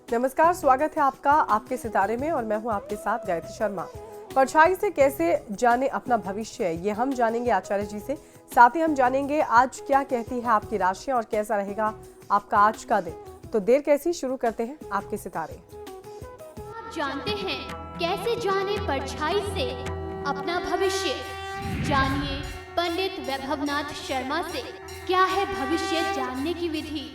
नमस्कार, स्वागत है आपका आपके सितारे में और मैं हूं आपके साथ गायत्री शर्मा। परछाई से कैसे जाने अपना भविष्य, ये हम जानेंगे आचार्य जी से। साथ ही हम जानेंगे आज क्या कहती है आपकी राशि और कैसा रहेगा आपका आज का दिन। तो देर कैसी, शुरू करते हैं आपके सितारे। आप जानते हैं कैसे जाने परछाई से अपना भविष्य। जानिए पंडित वैभवनाथ शर्मा से क्या है भविष्य जानने की विधि।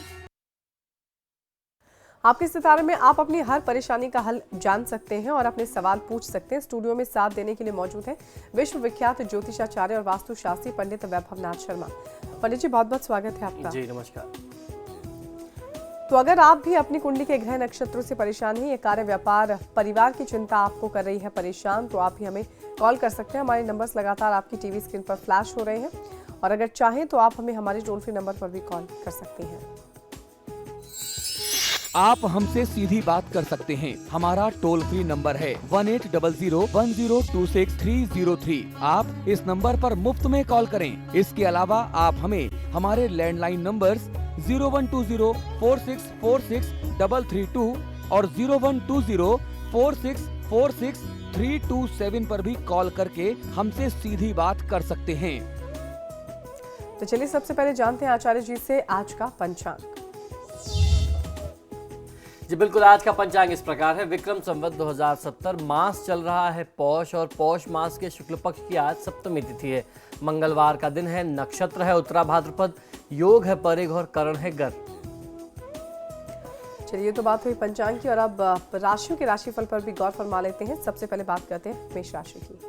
आपके सितारे में आप अपनी हर परेशानी का हल जान सकते हैं और अपने सवाल पूछ सकते हैं। स्टूडियो में साथ देने के लिए मौजूद है विश्व विख्यात ज्योतिषाचार्य और वास्तुशास्त्री पंडित वैभवनाथ शर्मा। पंडित जी, बहुत बहुत स्वागत है आपका। जी नमस्कार। तो अगर आप भी अपनी कुंडली के ग्रह नक्षत्रों से परेशान हैं, ये कार्य, व्यापार, परिवार की चिंता आपको कर रही है परेशान, तो आप भी हमें कॉल कर सकते हैं। हमारे नंबर्स लगातार आपकी टीवी स्क्रीन पर फ्लैश हो रहे हैं और अगर चाहें तो आप हमें हमारे टोल फ्री नंबर पर भी कॉल कर सकते हैं। आप हमसे सीधी बात कर सकते हैं। हमारा टोल फ्री नंबर है 180010263003। आप इस नंबर पर मुफ्त में कॉल करें। इसके अलावा आप हमें हमारे लैंडलाइन नंबर्स 012046463332 और 012046463327 पर भी कॉल करके हमसे सीधी बात कर सकते हैं। तो चलिए सबसे पहले जानते हैं आचार्य जी से आज का पंचांग। जी बिल्कुल, आज का पंचांग इस प्रकार है। विक्रम संवत 2070, मास चल रहा है पौष और पौष मास के शुक्ल पक्ष की आज सप्तमी तिथि है। मंगलवार का दिन है, नक्षत्र है उत्तरा भाद्रपद, योग है परिग और करण है गर। चलिए, तो बात हुई पंचांग की और अब राशियों के राशिफल पर भी गौर फरमा लेते हैं। सबसे पहले बात करते हैं मेष राशि की।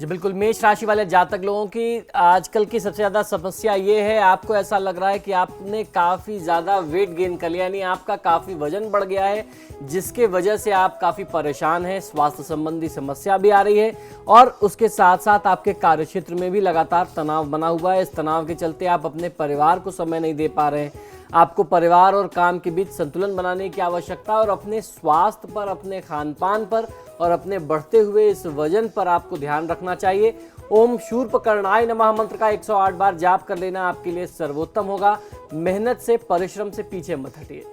जी बिल्कुल, मेष राशि वाले जातक लोगों की आजकल की सबसे ज़्यादा समस्या ये है, आपको ऐसा लग रहा है कि आपने काफ़ी ज़्यादा वेट गेन कर लिया, यानी आपका काफ़ी वजन बढ़ गया है, जिसके वजह से आप काफ़ी परेशान हैं। स्वास्थ्य संबंधी समस्या भी आ रही है और उसके साथ साथ आपके कार्यक्षेत्र में भी लगातार तनाव बना हुआ है। इस तनाव के चलते आप अपने परिवार को समय नहीं दे पा रहे हैं। आपको परिवार और काम के बीच संतुलन बनाने की आवश्यकता और अपने स्वास्थ्य पर, अपने खान पान पर और अपने बढ़ते हुए इस वजन पर आपको ध्यान रखना चाहिए। ओम शूर्पकर्णाय नमः मंत्र का 108 बार जाप कर लेना आपके लिए सर्वोत्तम होगा। मेहनत से, परिश्रम से पीछे मत हटिए।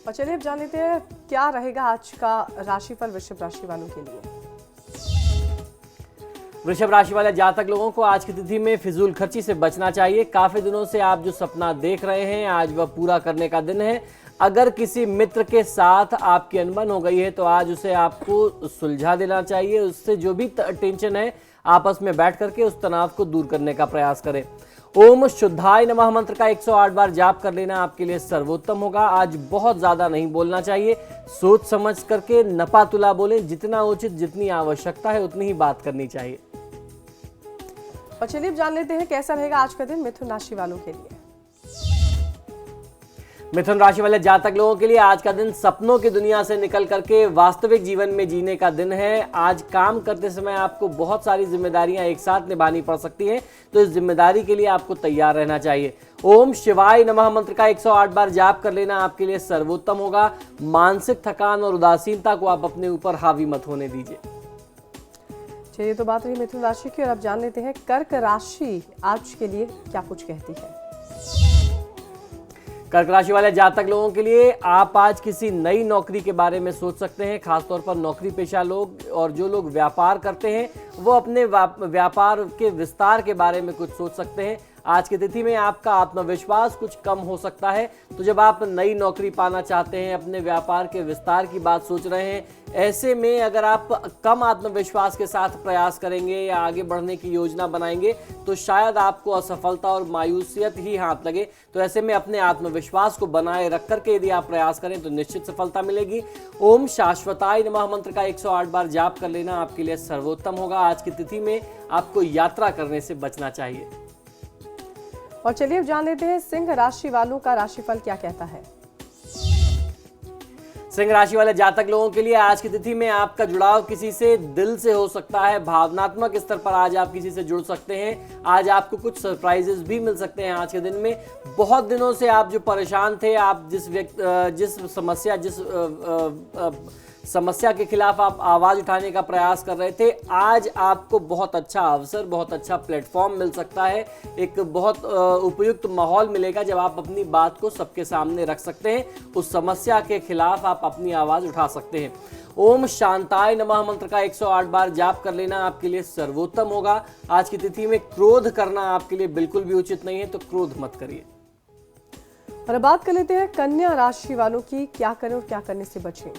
और चलिए अब जान लेते हैं क्या रहेगा आज का राशिफल वृषभ राशि वालों के लिए। वृषभ राशि वाले जातक लोगों को आज की तिथि में फिजूल खर्ची से बचना चाहिए। काफी दिनों से आप जो सपना देख रहे हैं, आज वह पूरा करने का दिन है। अगर किसी मित्र के साथ आपकी अनबन हो गई है तो आज उसे आपको सुलझा देना चाहिए। उससे जो भी टेंशन है, आपस में बैठ करके उस तनाव को दूर करने का प्रयास करें। ओम शुद्धाय नमः मंत्र का 108 बार जाप कर लेना आपके लिए सर्वोत्तम होगा। आज बहुत ज्यादा नहीं बोलना चाहिए, सोच समझ करके नपा तुला बोलें। जितना उचित, जितनी आवश्यकता है उतनी ही बात करनी चाहिए। और चलिए अब जान लेते हैं कैसा रहेगा आज का दिन मिथुन राशि वालों के लिए। मिथुन राशि वाले जातक लोगों के लिए आज का दिन सपनों की दुनिया से निकल करके वास्तविक जीवन में जीने का दिन है। आज काम करते समय आपको बहुत सारी जिम्मेदारियां एक साथ निभानी पड़ सकती हैं, तो इस जिम्मेदारी के लिए आपको तैयार रहना चाहिए। ओम शिवाय नमः मंत्र का 108 बार जाप कर लेना आपके लिए सर्वोत्तम होगा। मानसिक थकान और उदासीनता को आप अपने ऊपर हावी मत होने दीजिए। चलिए, तो बात रही मिथुन राशि की और अब जान लेते हैं कर्क राशि आज के लिए क्या कुछ कहती है। कर्क राशि वाले जातक लोगों के लिए आप आज किसी नई नौकरी के बारे में सोच सकते हैं। खासतौर पर नौकरी पेशा लोग और जो लोग व्यापार करते हैं, वो अपने व्यापार के विस्तार के बारे में कुछ सोच सकते हैं। आज की तिथि में आपका आत्मविश्वास कुछ कम हो सकता है, तो जब आप नई नौकरी पाना चाहते हैं, अपने व्यापार के विस्तार की बात सोच रहे हैं, ऐसे में अगर आप कम आत्मविश्वास के साथ प्रयास करेंगे या आगे बढ़ने की योजना बनाएंगे तो शायद आपको असफलता और मायूसियत ही हाथ लगे। तो ऐसे में अपने आत्मविश्वास को बनाए रख करके यदि आप प्रयास करें तो निश्चित सफलता मिलेगी। ओम शाश्वताय नमः मंत्र का 108 बार जाप कर लेना आपके लिए सर्वोत्तम होगा। आज की तिथि में आपको यात्रा करने से बचना चाहिए। और चलिए अब जान लेते हैं सिंह राशि वालों का राशिफल क्या कहता है। सिंह राशि वाले जातक लोगों के लिए आज की तिथि में आपका जुड़ाव किसी से दिल से हो सकता है। भावनात्मक स्तर पर आज आप किसी से जुड़ सकते हैं। आज आपको कुछ सरप्राइजेस भी मिल सकते हैं। आज के दिन में बहुत दिनों से आप जो परेशान थे, आप जिस समस्या, जिस समस्या के खिलाफ आप आवाज उठाने का प्रयास कर रहे थे, आज आपको बहुत अच्छा अवसर, बहुत अच्छा प्लेटफॉर्म मिल सकता है। एक बहुत उपयुक्त माहौल मिलेगा जब आप अपनी बात को सबके सामने रख सकते हैं। उस समस्या के खिलाफ आप अपनी आवाज उठा सकते हैं। ओम शांताय नमः मंत्र का 108 बार जाप कर लेना आपके लिए सर्वोत्तम होगा। आज की तिथि में क्रोध करना आपके लिए बिल्कुल भी उचित नहीं है, तो क्रोध मत करिए। और अब बात कर लेते हैं कन्या राशि वालों की, क्या करें और क्या करने से बचें।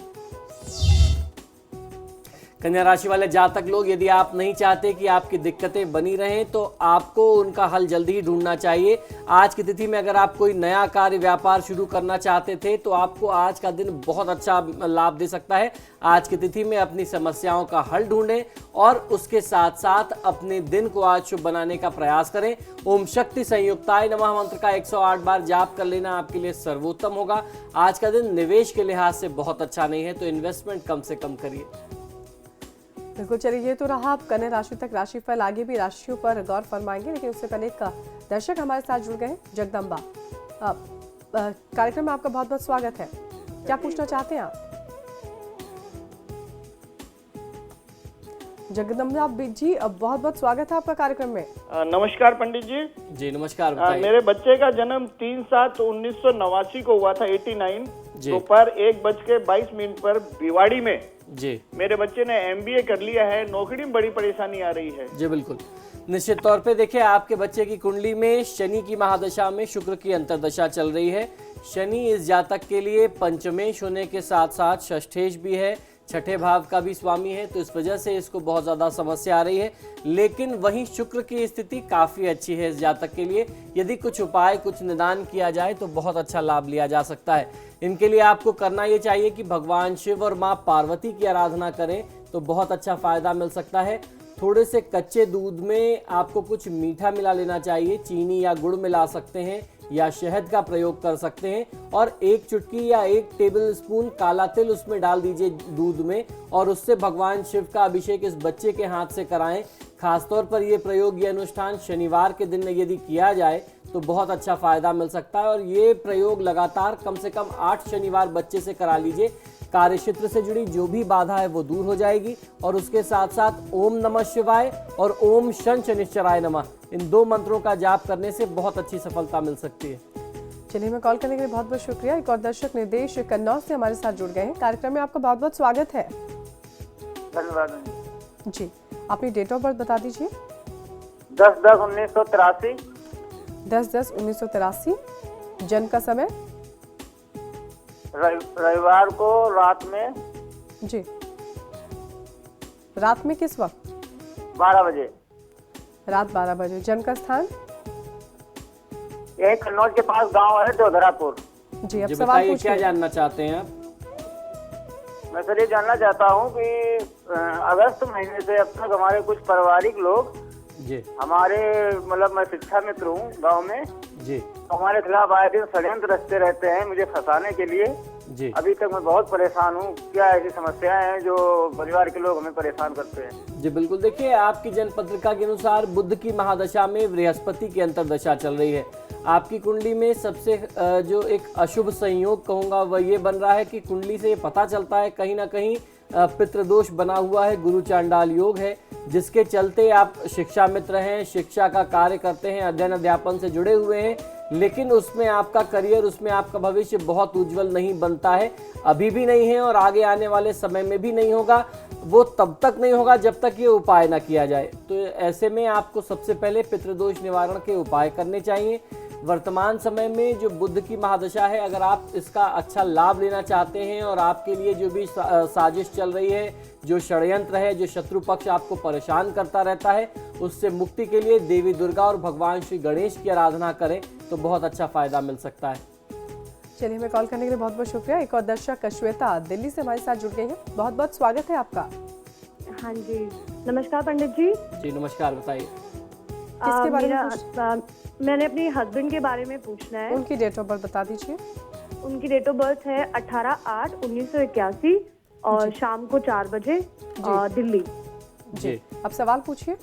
कन्या राशि वाले जातक लोग, यदि आप नहीं चाहते कि आपकी दिक्कतें बनी रहें तो आपको उनका हल जल्दी ही ढूंढना चाहिए। आज की तिथि में अगर आप कोई नया कार्य व्यापार शुरू करना चाहते थे तो आपको आज का दिन बहुत अच्छा लाभ दे सकता है। आज की तिथि में अपनी समस्याओं का हल ढूंढें और उसके साथ साथ अपने दिन को आज शुभ बनाने का प्रयास करें। ओम शक्ति संयुक्ताय नमः मंत्र का 108 बार जाप कर लेना आपके लिए सर्वोत्तम होगा। आज का दिन निवेश के लिहाज से बहुत अच्छा नहीं है, तो इन्वेस्टमेंट कम से कम करिए। बिल्कुल, चलिए ये तो रहा आप कन्या राशि तक राशिफल। आगे भी राशियों पर गौर फरमाएंगे, लेकिन उससे पहले एक दर्शक हमारे साथ जुड़ गए हैं, जगदम्बा। कार्यक्रम में आपका बहुत बहुत स्वागत है। क्या पूछना चाहते हैं आप? जगदम्बा जी, बहुत बहुत स्वागत है आपका कार्यक्रम में। नमस्कार पंडित जी। जी नमस्कार, बताइए। मेरे बच्चे का जन्म 3/7/1989 को हुआ था, 89 दोपहर 1:22 पर भिवाड़ी में। जी, मेरे बच्चे ने MBA कर लिया है, नौकरी में बड़ी परेशानी आ रही है। जी बिल्कुल, निश्चित तौर पे देखिए, आपके बच्चे की कुंडली में शनि की महादशा में शुक्र की अंतर्दशा चल रही है। शनि इस जातक के लिए पंचमेश होने के साथ साथ षष्ठेश भी है, छठे भाव का भी स्वामी है, तो इस वजह से इसको बहुत ज़्यादा समस्या आ रही है। लेकिन वहीं शुक्र की स्थिति काफ़ी अच्छी है इस जातक के लिए। यदि कुछ उपाय, कुछ निदान किया जाए तो बहुत अच्छा लाभ लिया जा सकता है। इनके लिए आपको करना ये चाहिए कि भगवान शिव और माँ पार्वती की आराधना करें तो बहुत अच्छा फायदा मिल सकता है। थोड़े से कच्चे दूध में आपको कुछ मीठा मिला लेना चाहिए, चीनी या गुड़ मिला सकते हैं या शहद का प्रयोग कर सकते हैं, और 1 चुटकी या 1 टेबल स्पून काला तिल उसमें डाल दीजिए दूध में, और उससे भगवान शिव का अभिषेक इस बच्चे के हाथ से कराएं। खासतौर पर ये प्रयोग, ये अनुष्ठान शनिवार के दिन में यदि किया जाए तो बहुत अच्छा फायदा मिल सकता है। और ये प्रयोग लगातार कम से कम 8 शनिवार बच्चे से करा लीजिए। कार्य क्षेत्र से जुड़ी जो भी बाधा है वो दूर हो जाएगी। और उसके साथ साथ ओम नमः शिवाय और ओम शनिश्चराय नमः, इन 2 मंत्रों का जाप करने से बहुत अच्छी सफलता मिल सकती है। चलिए, मैं कॉल करने के लिए बहुत बहुत शुक्रिया। एक और दर्शक निर्देश कन्नौज से हमारे साथ जुड़ गए हैं। कार्यक्रम में आपका बहुत बहुत स्वागत है। धन्यवाद जी, अपनी डेट ऑफ बर्थ बता दीजिए। 10/10/1983। 10/10/1983। जन्म का समय? रविवार को रात में। जी, रात में किस वक्त? 12 बजे। रात 12 बजे। जन्म का स्थान? यही कन्नौज के पास गांव है, दोधरापुर। जी, अब जी सवाल बताइए, पूछिए। क्या जानना चाहते हैं आप? मैं सर ये जानना चाहता हूँ कि अगस्त महीने से अब तक हमारे कुछ पारिवारिक लोग, जी हमारे मतलब मैं शिक्षा मित्र हूँ गांव में, जी हमारे खिलाफ आए दिन षड्यंत्र रचते रहते हैं मुझे फंसाने के लिए। जी अभी तक मैं बहुत परेशान हूँ। क्या ऐसी समस्याएं हैं जो परिवार के लोग हमें परेशान करते हैं? जी बिल्कुल, देखिए, आपकी जन्म पत्रिका के अनुसार बुध की महादशा में बृहस्पति की अंतर्दशा चल रही है। आपकी कुंडली में सबसे जो एक अशुभ संयोग कहूँगा वह ये बन रहा है कि कुंडली से ये पता चलता है कहीं ना कहीं पितृदोष बना हुआ है, गुरु चांडाल योग है, जिसके चलते आप शिक्षा मित्र हैं, शिक्षा का कार्य करते हैं, अध्ययन अध्यापन से जुड़े हुए हैं, लेकिन उसमें आपका करियर, उसमें आपका भविष्य बहुत उज्जवल नहीं बनता है। अभी भी नहीं है और आगे आने वाले समय में भी नहीं होगा। वो तब तक नहीं होगा जब तक ये उपाय ना किया जाए। तो ऐसे में आपको सबसे पहले पितृदोष निवारण के उपाय करने चाहिए। वर्तमान समय में जो बुध की महादशा है, अगर आप इसका अच्छा लाभ लेना चाहते हैं और आपके लिए जो भी साजिश चल रही है, जो षड्यंत्र है, जो शत्रु पक्ष आपको परेशान करता रहता है, उससे मुक्ति के लिए देवी दुर्गा और भगवान श्री गणेश की आराधना करें तो बहुत अच्छा फायदा मिल सकता है। चलिए, हमें कॉल करने के लिए बहुत बहुत शुक्रिया। एक और दर्शक श्वेता दिल्ली से हमारे साथ जुड़ गई है। बहुत बहुत स्वागत है आपका। हाँ जी, नमस्कार पंडित जी। जी नमस्कार, बताइए। किसके बारे में मैंने अपने हस्बैंड के बारे में पूछना है। उनकी डेट ऑफ बर्थ बता दीजिए। उनकी डेट ऑफ बर्थ है 18/8/1981 और शाम को 4 बजे दिल्ली। जी, अब सवाल पूछिए।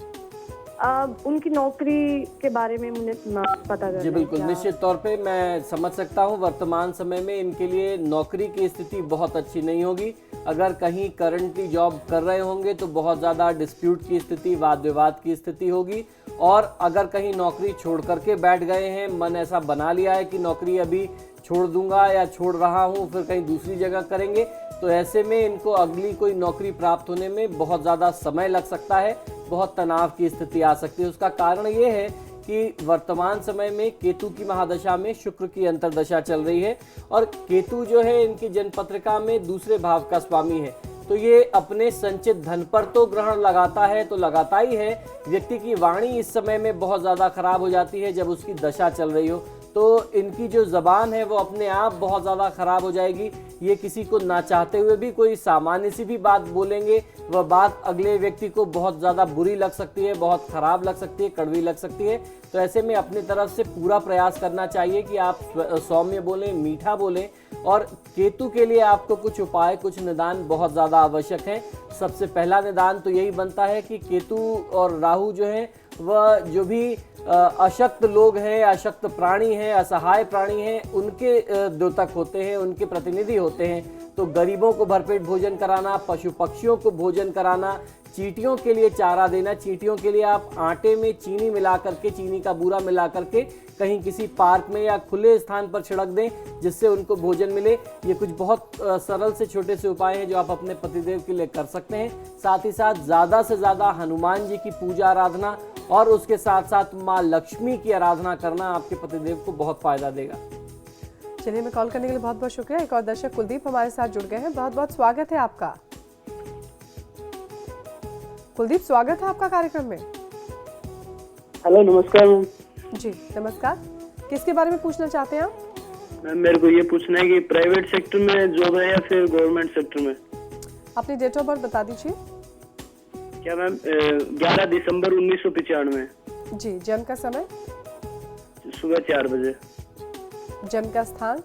उनकी नौकरी के बारे में मुझे पता करना है। जी बिल्कुल, क्या? निश्चित तौर पे मैं समझ सकता हूँ। वर्तमान समय में इनके लिए नौकरी की स्थिति बहुत अच्छी नहीं होगी। अगर कहीं करंटली जॉब कर रहे होंगे तो बहुत ज़्यादा डिस्प्यूट की स्थिति, वाद विवाद की स्थिति होगी। और अगर कहीं नौकरी छोड़ करके बैठ गए हैं, मन ऐसा बना लिया है कि नौकरी अभी छोड़ दूंगा या छोड़ रहा हूं, फिर कहीं दूसरी जगह करेंगे, तो ऐसे में इनको अगली कोई नौकरी प्राप्त होने में बहुत ज़्यादा समय लग सकता है, बहुत तनाव की स्थिति आ सकती है। उसका कारण ये है कि वर्तमान समय में केतु की महादशा में शुक्र की अंतर्दशा चल रही है और केतु जो है इनकी जन्मपत्रिका में दूसरे भाव का स्वामी है, तो ये अपने संचित धन पर तो ग्रहण लगाता है, तो लगाता ही है। व्यक्ति की वाणी इस समय में बहुत ज़्यादा खराब हो जाती है जब उसकी दशा चल रही हो, तो इनकी जो ज़बान है वो अपने आप बहुत ज़्यादा ख़राब हो जाएगी। ये किसी को ना चाहते हुए भी कोई सामान्य सी भी बात बोलेंगे, वह बात अगले व्यक्ति को बहुत ज़्यादा बुरी लग सकती है, बहुत ख़राब लग सकती है, कड़वी लग सकती है। तो ऐसे में अपनी तरफ से पूरा प्रयास करना चाहिए कि आप सौम्य बोलें, मीठा बोलें। और केतु के लिए आपको कुछ उपाय, कुछ निदान बहुत ज़्यादा आवश्यक हैं। सबसे पहला निदान तो यही बनता है कि केतु और राहु जो हैं वह जो भी अशक्त लोग हैं, अशक्त प्राणी हैं, असहाय प्राणी हैं, उनके द्योतक होते हैं, उनके प्रतिनिधि होते हैं। तो गरीबों को भरपेट भोजन कराना, पशु पक्षियों को भोजन कराना, चींटियों के लिए चारा देना। चींटियों के लिए आप आटे में चीनी मिला करके, चीनी का बूरा मिला करके कहीं किसी पार्क में या खुले स्थान पर छिड़क दें, जिससे उनको भोजन मिले। ये कुछ बहुत सरल से छोटे से उपाय हैं जो आप अपने पतिदेव के लिए कर सकते हैं। साथ ही साथ ज़्यादा से ज़्यादा हनुमान जी की पूजा आराधना और उसके साथ साथ माँ लक्ष्मी की आराधना करना आपके पतिदेव को बहुत फायदा देगा। चलिए, मैं कॉल करने के लिए बहुत बहुत शुक्रिया। एक और दर्शक कुलदीप हमारे साथ जुड़ गए हैं, बहुत बहुत स्वागत है आपका। कुलदीप, स्वागत है आपका कार्यक्रम में। हेलो, नमस्कार मैम। जी नमस्कार, किसके बारे में पूछना चाहते हैं आप? मैम, मेरे को ये पूछना है कि प्राइवेट सेक्टर में जॉब है या फिर गवर्नमेंट सेक्टर में। अपनी डेट ऑफ बर्थ बता दीजिए। क्या मैम? 11 दिसंबर 1995। जी, जन्म का समय? सुबह 4 बजे। जन्म का स्थान?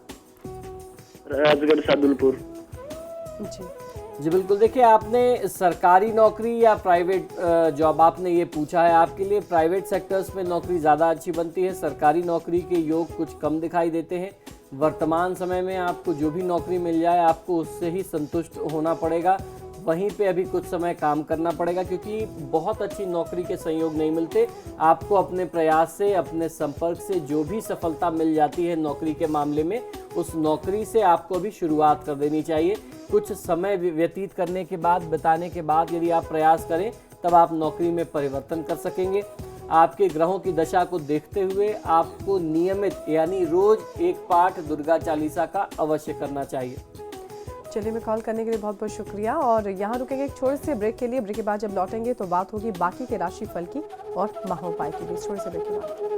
राजगढ़ सादुलपुर। जी बिल्कुल। देखिए, आपने सरकारी नौकरी या प्राइवेट जॉब आपने ये पूछा है। आपके लिए प्राइवेट सेक्टर्स में नौकरी ज़्यादा अच्छी बनती है, सरकारी नौकरी के योग कुछ कम दिखाई देते हैं। वर्तमान समय में आपको जो भी नौकरी मिल जाए आपको उससे ही संतुष्ट होना पड़ेगा, वहीं पे अभी कुछ समय काम करना पड़ेगा, क्योंकि बहुत अच्छी नौकरी के संयोग नहीं मिलते। आपको अपने प्रयास से, अपने संपर्क से जो भी सफलता मिल जाती है नौकरी के मामले में, उस नौकरी से आपको अभी शुरुआत कर देनी चाहिए। कुछ समय व्यतीत करने के बाद, बिताने के बाद यदि आप प्रयास करें तब आप नौकरी में परिवर्तन कर सकेंगे। आपके ग्रहों की दशा को देखते हुए आपको नियमित यानी रोज एक पाठ दुर्गा चालीसा का अवश्य करना चाहिए। चलिए, मैं कॉल करने के लिए बहुत बहुत शुक्रिया। और यहाँ रुकेंगे एक छोटे से ब्रेक के लिए। ब्रेक के बाद जब लौटेंगे तो बात होगी बाकी के राशि फल की और महाउपाय की भी। छोटे से ब्रेक के बाद।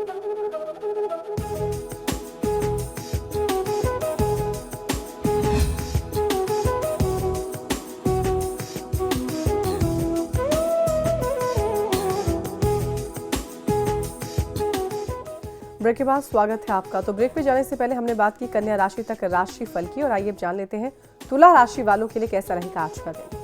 ब्रेक के बाद स्वागत है आपका। तो ब्रेक पे जाने से पहले हमने बात की कन्या राशि तक राशि फल की, और आइए अब जान लेते हैं तुला राशि वालों के लिए कैसा रहेगा आज का दिन।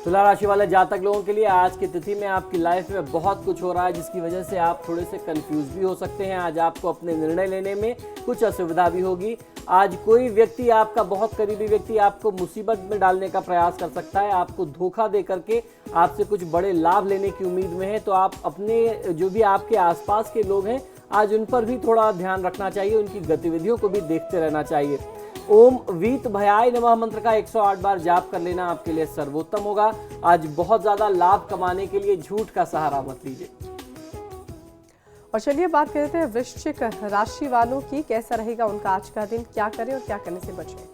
तुला राशि वाले जातक लोगों के लिए आज की तिथि में आपकी लाइफ में बहुत कुछ हो रहा है, जिसकी वजह से आप थोड़े से कंफ्यूज भी हो सकते हैं। आज आपको अपने निर्णय लेने में कुछ असुविधा भी होगी। आज कोई व्यक्ति, आपका बहुत करीबी व्यक्ति, आपको मुसीबत में डालने का प्रयास कर सकता है। आपको धोखा दे करके आपसे कुछ बड़े लाभ लेने की उम्मीद में है। तो आप अपने जो भी आपके आसपास के लोग हैं, आज उन पर भी थोड़ा ध्यान रखना चाहिए, उनकी गतिविधियों को भी देखते रहना चाहिए। ओम वीत भयाय नमः मंत्र का 108 बार जाप कर लेना आपके लिए सर्वोत्तम होगा। आज बहुत ज्यादा लाभ कमाने के लिए झूठ का सहारा मत लीजिए। और चलिए बात करते हैं वृश्चिक राशि वालों की, कैसा रहेगा उनका आज का दिन, क्या करें और क्या करने से बचें।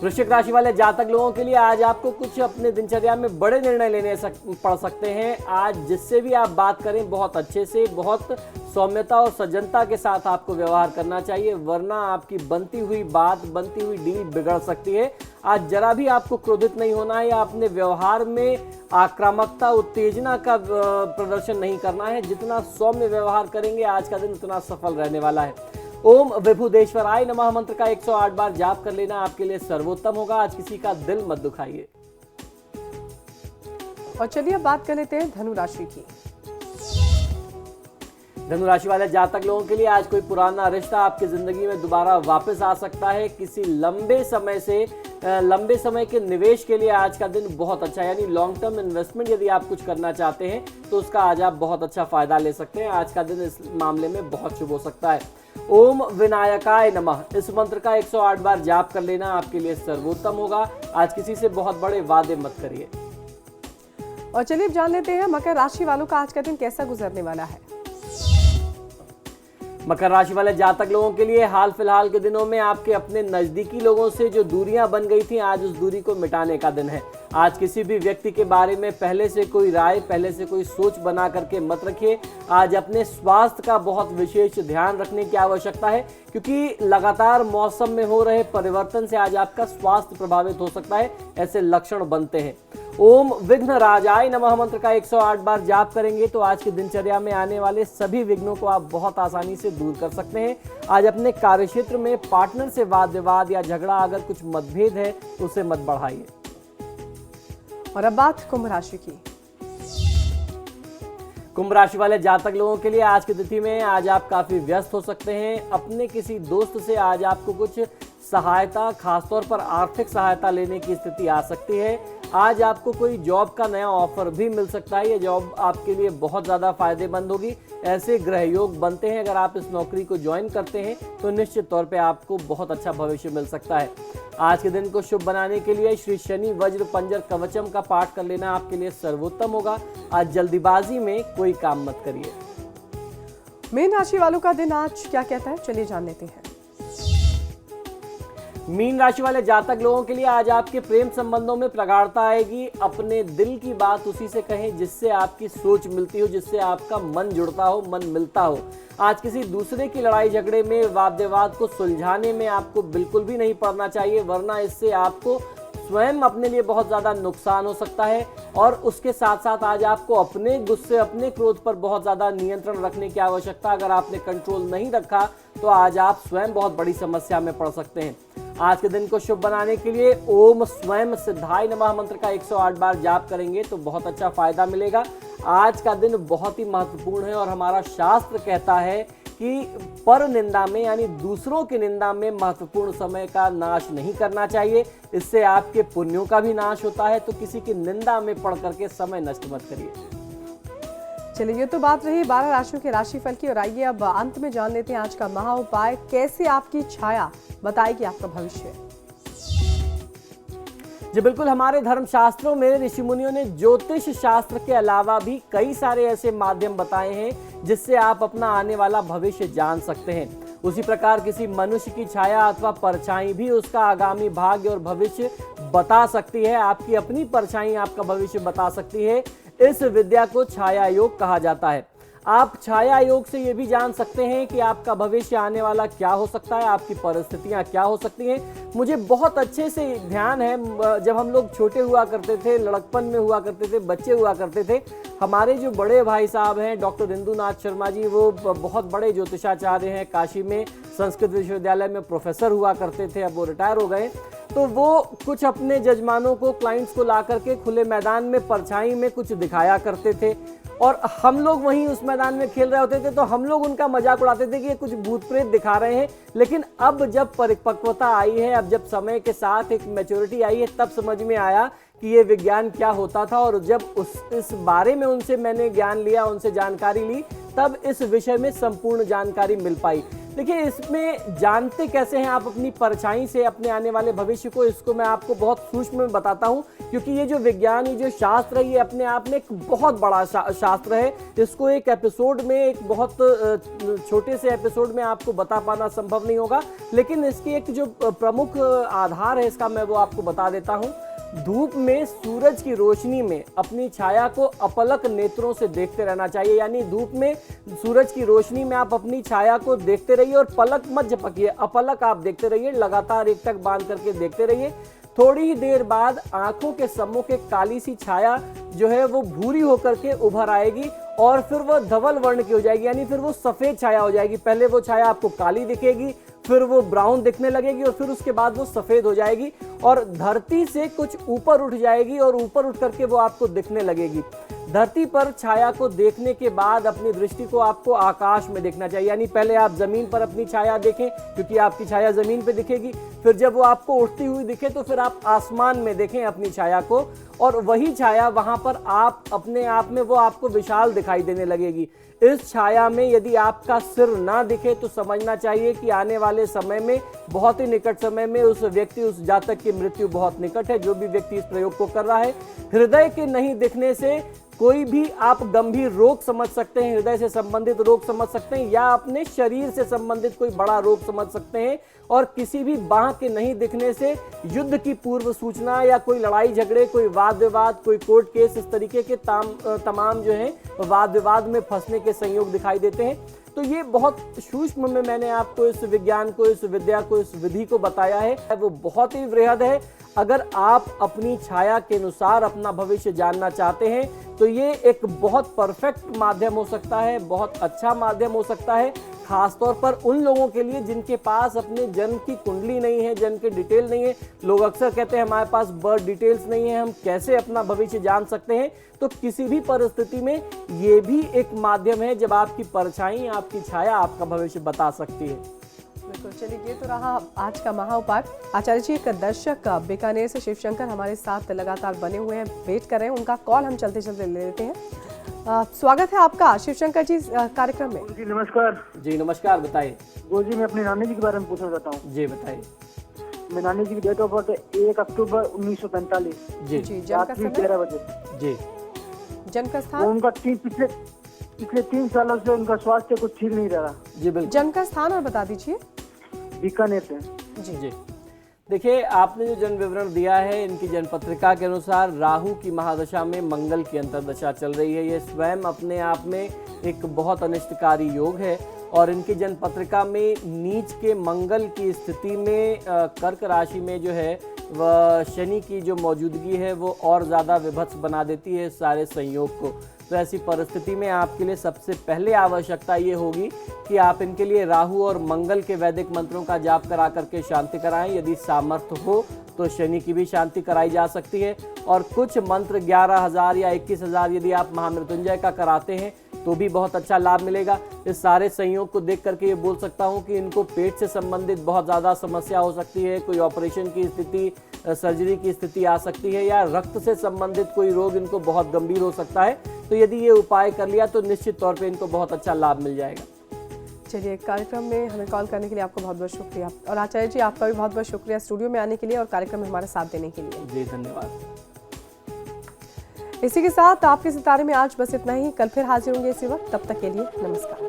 वृश्चिक राशि वाले जातक लोगों के लिए आज आपको कुछ अपने दिनचर्या में बड़े निर्णय लेने पड़ सकते हैं। आज जिससे भी आप बात करें बहुत अच्छे से, बहुत सौम्यता और सज्जनता के साथ आपको व्यवहार करना चाहिए, वरना आपकी बनती हुई बात, बनती हुई डील बिगड़ सकती है। आज जरा भी आपको क्रोधित नहीं होना है या अपने व्यवहार में आक्रामकता, उत्तेजना का प्रदर्शन नहीं करना है। जितना सौम्य व्यवहार करेंगे आज का दिन उतना सफल रहने वाला है। ओम विभुदेश्वराय नमः मंत्र का 108 बार जाप कर लेना आपके लिए सर्वोत्तम होगा। आज किसी का दिल मत दुखाइए। और चलिए अब बात कर लेते हैं धनु राशि की। धनु राशि वाले जातक लोगों के लिए आज कोई पुराना रिश्ता आपकी जिंदगी में दोबारा वापस आ सकता है। किसी लंबे समय के निवेश के लिए आज का दिन बहुत अच्छा है, यानी लॉन्ग टर्म इन्वेस्टमेंट यदि आप कुछ करना चाहते हैं तो उसका आज आप बहुत अच्छा फायदा ले सकते हैं। आज का दिन इस मामले में बहुत शुभ हो सकता है। ओम विनायकाय नमः इस मंत्र का 108 बार जाप कर लेना आपके लिए सर्वोत्तम होगा। आज किसी से बहुत बड़े वादे मत करिए। और चलिए अब जान लेते हैं मकर राशि वालों का आज का दिन कैसा गुजरने वाला है। मकर राशि वाले जातक लोगों के लिए हाल फिलहाल के दिनों में आपके अपने नजदीकी लोगों से जो दूरियां बन गई थी, आज उस दूरी को मिटाने का दिन है। आज किसी भी व्यक्ति के बारे में पहले से कोई राय, पहले से कोई सोच बना करके मत रखिए। आज अपने स्वास्थ्य का बहुत विशेष ध्यान रखने की आवश्यकता है, क्योंकि लगातार मौसम में हो रहे परिवर्तन से आज आपका स्वास्थ्य प्रभावित हो सकता है, ऐसे लक्षण बनते हैं। ओम विघ्न राजाय नमः मंत्र का 108 बार जाप करेंगे तो आज की दिनचर्या में आने वाले सभी विघ्नों को आप बहुत आसानी से दूर कर सकते हैं। आज अपने कार्यक्षेत्र में पार्टनर से वाद विवाद या झगड़ा, अगर कुछ मतभेद है तो उसे मत बढ़ाइए। और अब बात कुंभ राशि की। कुंभ राशि वाले जातक लोगों के लिए आज की तिथि में आज आप काफी व्यस्त हो सकते हैं। अपने किसी दोस्त से आज आपको कुछ सहायता, खासतौर पर आर्थिक सहायता लेने की स्थिति आ सकती है। आज आपको कोई जॉब का नया ऑफर भी मिल सकता है। ये जॉब आपके लिए बहुत ज़्यादा फायदेमंद होगी। ऐसे ग्रह योग बनते हैं, अगर आप इस नौकरी को ज्वाइन करते हैं तो निश्चित तौर पे आपको बहुत अच्छा भविष्य मिल सकता है। आज के दिन को शुभ बनाने के लिए श्री शनि वज्र पंजर कवचम का पाठ कर लेना आपके लिए सर्वोत्तम होगा। आज जल्दीबाजी में कोई काम मत करिए। मीन राशि वालों का दिन आज क्या कहता है, चलिए जान लेते हैं। मीन राशि वाले जातक लोगों के लिए आज आपके प्रेम संबंधों में प्रगाढ़ता आएगी। अपने दिल की बात उसी से कहें जिससे आपकी सोच मिलती हो, जिससे आपका मन जुड़ता हो, मन मिलता हो। आज किसी दूसरे की लड़ाई झगड़े में, वाद विवाद को सुलझाने में आपको बिल्कुल भी नहीं पड़ना चाहिए, वरना इससे आपको स्वयं अपने लिए बहुत ज़्यादा नुकसान हो सकता है। और उसके साथ साथ आज आपको अपने गुस्से, अपने क्रोध पर बहुत ज़्यादा नियंत्रण रखने की आवश्यकता। अगर आपने कंट्रोल नहीं रखा तो आज आप स्वयं बहुत बड़ी समस्या में पड़ सकते हैं। आज के दिन को शुभ बनाने के लिए ओम स्वयं सिद्धाय नमः मंत्र का 108 बार जाप करेंगे तो बहुत अच्छा फायदा मिलेगा। आज का दिन बहुत ही महत्वपूर्ण है और हमारा शास्त्र कहता है कि पर निंदा में, यानी दूसरों की निंदा में महत्वपूर्ण समय का नाश नहीं करना चाहिए। इससे आपके पुण्यों का भी नाश होता है, तो किसी की निंदा में पड़ करके समय नष्ट मत करिए। चलिए, ये तो बात रही 12 राशियों के राशिफल की, और आइए अब अंत में जान लेते हैं आज का महा उपाय। कैसे आपकी छाया बताएगी आपका भविष्य। जी बिल्कुल, हमारे धर्म शास्त्रों में ऋषि मुनियों ने ज्योतिष शास्त्र के अलावा भी कई सारे ऐसे माध्यम बताए हैं जिससे आप अपना आने वाला भविष्य जान सकते हैं। उसी प्रकार किसी मनुष्य की छाया अथवा परछाई भी उसका आगामी भाग्य और भविष्य बता सकती है। आपकी अपनी परछाई आपका भविष्य बता सकती है। इस विद्या को छाया योग कहा जाता है। आप छाया योग से ये भी जान सकते हैं कि आपका भविष्य आने वाला क्या हो सकता है, आपकी परिस्थितियां क्या हो सकती हैं। मुझे बहुत अच्छे से ध्यान है, जब हम लोग छोटे हुआ करते थे, लड़कपन में हुआ करते थे, बच्चे हुआ करते थे, हमारे जो बड़े भाई साहब हैं डॉक्टर इंदुनाथ शर्मा जी, वो बहुत बड़े ज्योतिषाचार्य हैं, काशी में संस्कृत विश्वविद्यालय में प्रोफेसर हुआ करते थे, अब वो रिटायर हो गए। तो वो कुछ अपने जजमानों को, क्लाइंट्स को ला करके खुले मैदान में परछाई में कुछ दिखाया करते थे, और हम लोग वहीं उस मैदान में खेल रहे होते थे, तो हम लोग उनका मजाक उड़ाते थे कि ये कुछ भूत प्रेत दिखा रहे हैं। लेकिन अब जब परिपक्वता आई है, अब जब समय के साथ एक मैच्योरिटी आई है, तब समझ में आया कि ये विज्ञान क्या होता था। और जब इस बारे में उनसे मैंने ज्ञान लिया, उनसे जानकारी ली, तब इस विषय में संपूर्ण जानकारी मिल पाई। देखिए, इसमें जानते कैसे हैं आप अपनी परछाई से अपने आने वाले भविष्य को, इसको मैं आपको बहुत सूक्ष्म में बताता हूं, क्योंकि ये जो विज्ञान, ये जो शास्त्र है, ये अपने आप में एक बहुत बड़ा शास्त्र है। इसको एक एपिसोड में, एक बहुत छोटे से एपिसोड में आपको बता पाना संभव नहीं होगा, लेकिन इसकी एक जो प्रमुख आधार है इसका, मैं वो आपको बता देता हूँ। धूप में सूरज की रोशनी में अपनी छाया को अपलक नेत्रों से देखते रहना चाहिए। यानी धूप में सूरज की रोशनी में आप अपनी छाया को देखते रहिए और पलक मत झपकिए, अपलक आप देखते रहिए, लगातार एक टक बांध करके देखते रहिए। थोड़ी ही देर बाद आंखों के सम्मुख एक काली सी छाया जो है वो भूरी होकर के उभर आएगी और फिर वो धवल वर्ण की हो जाएगी, यानी फिर वो सफेद छाया हो जाएगी। पहले वो छाया आपको काली दिखेगी, फिर वो ब्राउन दिखने लगेगी और फिर उसके बाद वो सफेद हो जाएगी और धरती से कुछ ऊपर उठ जाएगी और ऊपर उठ करके वो आपको दिखने लगेगी। धरती पर छाया को देखने के बाद अपनी दृष्टि को आपको आकाश में देखना चाहिए, यानी पहले आप जमीन पर अपनी छाया देखें क्योंकि आपकी छाया जमीन पे दिखेगी, फिर जब वो आपको उड़ती हुई दिखे तो फिर आप आसमान में देखें अपनी छाया को, और वही छाया वहां पर आप अपने आप में वो आपको विशाल दिखाई देने लगेगी। इस छाया में यदि आपका सिर ना दिखे तो समझना चाहिए कि आने वाले समय में, बहुत ही निकट समय में, उस व्यक्ति, उस जातक की मृत्यु बहुत निकट है। जो भी व्यक्ति इस प्रयोग को कर रहा है, हृदय के नहीं दिखने से कोई भी आप गंभीर रोग समझ सकते हैं, हृदय से संबंधित रोग समझ सकते हैं, या अपने शरीर से संबंधित कोई बड़ा रोग समझ सकते हैं। और किसी भी बांह के नहीं दिखने से युद्ध की पूर्व सूचना या कोई लड़ाई झगड़े, कोई वाद विवाद, कोई कोर्ट केस, इस तरीके के तमाम जो है वाद विवाद में फंसने के संयोग दिखाई देते हैं। तो ये बहुत सूक्ष्म में मैंने आपको इस विज्ञान को, इस विद्या को, इस विधि को बताया है, वो बहुत ही वृहद है। अगर आप अपनी छाया के अनुसार अपना भविष्य जानना चाहते हैं तो ये एक बहुत परफेक्ट माध्यम हो सकता है, बहुत अच्छा माध्यम हो सकता है, खासतौर पर उन लोगों के लिए जिनके पास अपने जन्म की कुंडली नहीं है, जन्म के डिटेल नहीं है। लोग अक्सर कहते हैं हमारे पास बर्थ डिटेल्स नहीं है, हम कैसे अपना भविष्य जान सकते हैं? तो किसी भी परिस्थिति में ये भी एक माध्यम है जब आपकी परछाई, आपकी छाया आपका भविष्य बता सकती है। बिल्कुल, चलिए ये तो रहा आज का महा उपाय। आचार्य जी, एक दर्शक बीकानेर से शिवशंकर हमारे साथ लगातार बने हुए हैं, वेट कर रहे हैं, उनका कॉल हम चलते चलते ले लेते हैं। स्वागत है आपका शिवशंकर जी कार्यक्रम में। जी नमस्कार। जी नमस्कार, बताइए। गुरु जी, मैं अपनी नानी जी के बारे में पूछना चाहता हूँ। जी बताइए। मेरी नानी जी की डेट ऑफ बर्थ है 1 अक्टूबर 1945। जी जी, रात्रि 13 बजे। जी। जन्म का स्थान? उनका पिछले 3 सालों से उनका स्वास्थ्य कुछ ठीक नहीं रहा। जी बिल्कुल। जन्म का स्थान और बता दीजिए। बीकानेर से। जी जी, देखिए आपने जो जन्म विवरण दिया है, इनकी जन्म पत्रिका के अनुसार राहु की महादशा में मंगल की अंतर्दशा चल रही है। ये स्वयं अपने आप में एक बहुत अनिष्टकारी योग है, और इनकी जन्म पत्रिका में नीच के मंगल की स्थिति में कर्क राशि में जो है वह शनि की जो मौजूदगी है वो और ज़्यादा विभत्स बना देती है इस सारे संयोग को। तो ऐसी परिस्थिति में आपके लिए सबसे पहले आवश्यकता ये होगी कि आप इनके लिए राहु और मंगल के वैदिक मंत्रों का जाप करा करके शांति कराएं। यदि सामर्थ्य हो तो शनि की भी शांति कराई जा सकती है, और कुछ मंत्र 11,000 या 21,000 यदि आप महामृत्युंजय का कराते हैं तो भी बहुत अच्छा लाभ मिलेगा। इस सारे संयोग को देख करके ये बोल सकता हूँ कि इनको पेट से संबंधित बहुत ज़्यादा समस्या हो सकती है, कोई ऑपरेशन की स्थिति, सर्जरी की स्थिति आ सकती है, या रक्त से संबंधित कोई रोग इनको बहुत गंभीर हो सकता है। तो यदि ये उपाय कर लिया तो निश्चित तौर पे इनको बहुत अच्छा लाभ मिल जाएगा। चलिए, कार्यक्रम में हमें कॉल करने के लिए आपका बहुत बहुत शुक्रिया, और आचार्य जी आपका भी बहुत बहुत शुक्रिया स्टूडियो में आने के लिए और कार्यक्रम में हमारा साथ देने के लिए। जी धन्यवाद। इसी के साथ आपके सितारे में आज बस इतना ही। कल फिर हाजिर होंगे इसी वक्त, तब तक के लिए नमस्कार।